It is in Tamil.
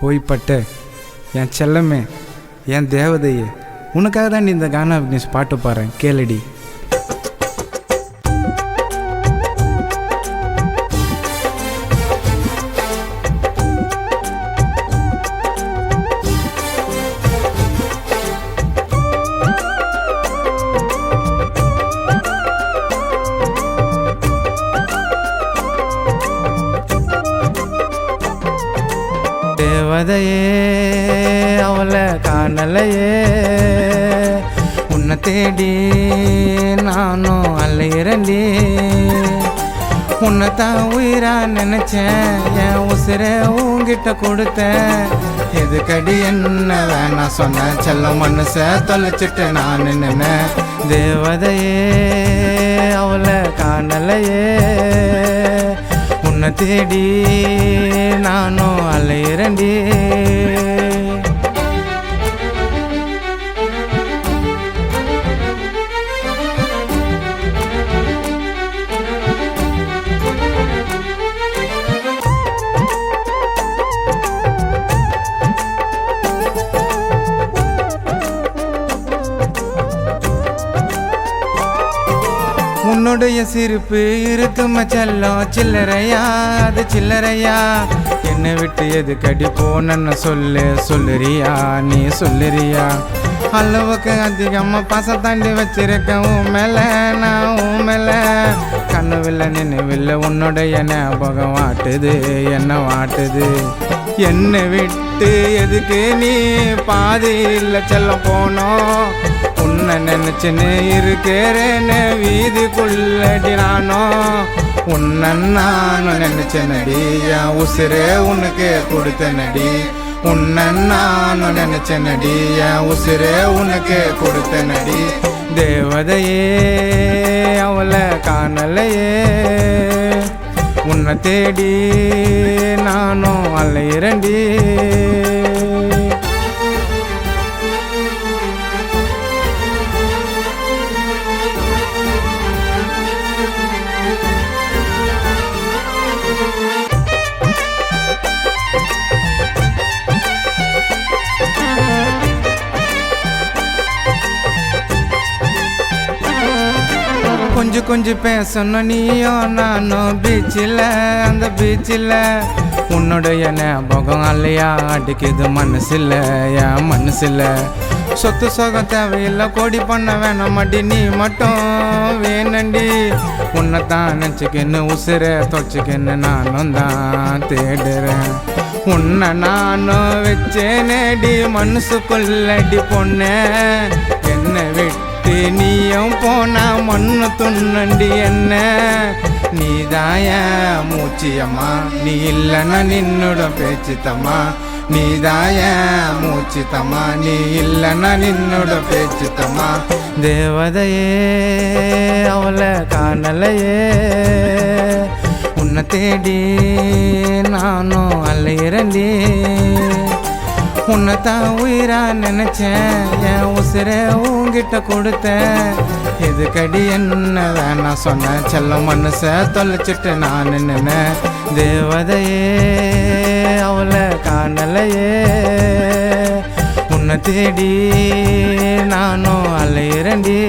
ஓய்பட்ட என் செல்லமே, என் தேவதையே, உனக்காக தான் இந்த கானா விக்னேஷ் பாட்டு பாடுறேன், கேளடி. தேவதையே அவளை காணலையே, உன்னை தேடி நானும் அலையிறண்டி. உன்னைத்தான் உயிரா நினைச்சேன், என் உசிரை உங்கிட்ட கொடுத்தேன். எதுக்கடி என்ன வேணா சொன்ன, செல்ல மனச தொலைச்சிட்டு நான் நின்ன. தேவதையே அவளை காணலையே, உன்னை தேடி நானும் அலையிறண்டி. உன்னுடைய சிரிப்பு இருக்கும செல்லம், சில்லறையா அது சில்லறையா. என்னை விட்டு எது கடி போனன்னு சொல்லுறியா, நீ சொல்லுறியா. அளவுக்கு அதிகமா பாச தாண்டி வச்சிருக்கேன் உன் மேல, நான் உன் மேல. கனவுல நினைவில்லை உன்னுடைய ஞாபகம் வாட்டுது, என்ன வாட்டுது. என்னை விட்டு எதுக்கு நீ பாதி இல்லை செல்லம் போனோம். உன்னை நினைச்சுன்னு இருக்கிறேன்னு வீதிக்குள்ளடி நானும். உன்னை நானும் நினைச்சனடி, என் உசிரே உனக்கு கொடுத்தனடி. உன்னை நானும் நினைச்சனடி, என் உசிரே உனக்கு கொடுத்தனடி. தேவதையே அவளை காணலையே, உன்னை தேடி நானும் அலையிறண்டி. கொஞ்சம் கொஞ்சம் பேசணும் நீயும் நானும் பீச்சில், அந்த பீச்சில். உன்னுடைய ஞாபகம் அல்லையா அடிக்குது மனசில், என் மனசில். சொத்து சொகம் தேவையில்லை, கோடி பண்ண வேணாம் அடி, நீ மட்டும் வேணண்டி. உன்னைத்தான் நினச்சிக்கின்னு உசிரை தொலைச்சிக்கின்னு நானும் தான் தேடுறேன். உன்னை நானும் வச்சேனேடி மனசுக்குள்ளடி பொண்ணு. என்னை விட்டு நீயும் போனா மண்ணு துண்ணண்டி என்ன. நீதாய மூச்சியம்மா, நீ இல்லைன்னா நின்னோட பேச்சுத்தம்மா. நீதாய மூச்சித்தம்மா, நீ இல்லைன்னா நின்னோட பேச்சுத்தம்மா. தேவதையே அவளை காணலையே, உன்னை தேடி நானும் அலையிறண்டி. உன்னைத்தான் உயிரா நினைச்சேன், என் உசிரை உங்கிட்ட கொடுத்தேன். எதுக்கடி என்ன வேணா சொன்ன, செல்ல மனச தொலைச்சிட்டு நான் நின்ன. தேவதையே அவளை காணலையே, உன்னை தேடி நானும் அலையிறண்டி.